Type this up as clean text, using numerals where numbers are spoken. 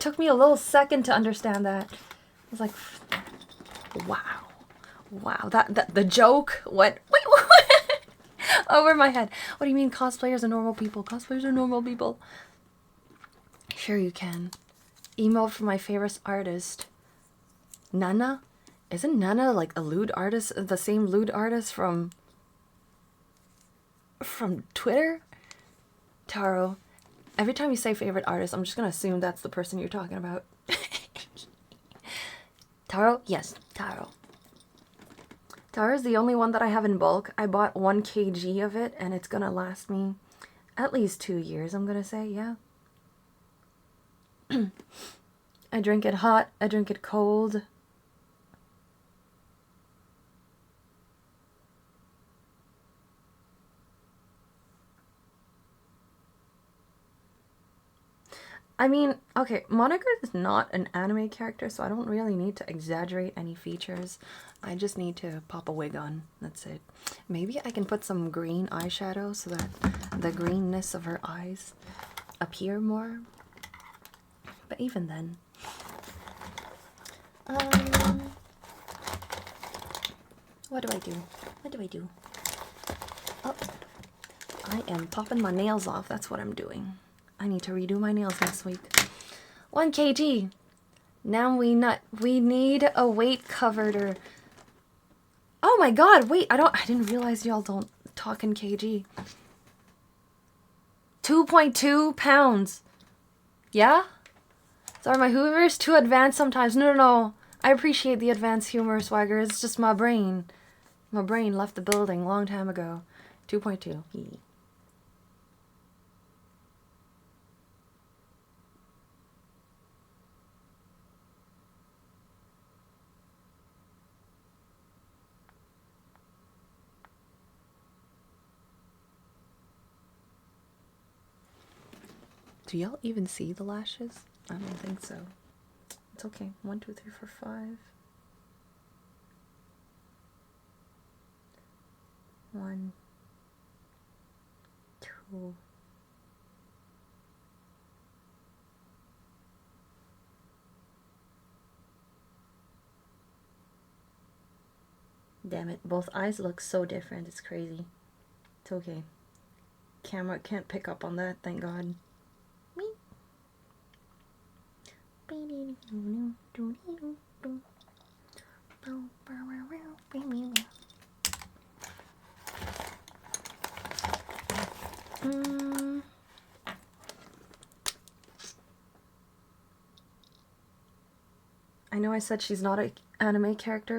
Took me a little second to understand that. I was like, wow. Wow, that the joke? What? Wait, what? Over my head. What do you mean cosplayers are normal people? Cosplayers are normal people. Sure you can. Email from my favorite artist. Nana? Isn't Nana like a lewd artist? The same lewd artist from Twitter? Taro. Every time you say favorite artist, I'm just gonna assume that's the person you're talking about. Taro? Yes, Taro. Taro's the only one that I have in bulk. I bought 1 kg of it, and it's gonna last me at least 2 years, I'm gonna say, yeah. I drink it hot, I drink it cold. I mean, okay, Monica is not an anime character, so I don't really need to exaggerate any features. I just need to pop a wig on. That's it. Maybe I can put some green eyeshadow so that the greenness of her eyes appear more. But even then. What do I do? What do I do? Oh, I am popping my nails off. That's what I'm doing. I need to redo my nails next week. 1 kg. Now we need a weight covered. Oh my god, wait, I didn't realize y'all don't talk in kg. 2.2 pounds. Yeah? Sorry, my humor's too advanced sometimes. No. I appreciate the advanced humor, Swagger. It's just my brain. My brain left the building a long time ago. 2.2. Do y'all even see the lashes? I don't think so. It's okay. 1, 2, 3, 4, 5. 1, 2. Damn it, both eyes look so different. It's crazy. It's okay. Camera can't pick up on that, thank God. I know I said she's not an anime character,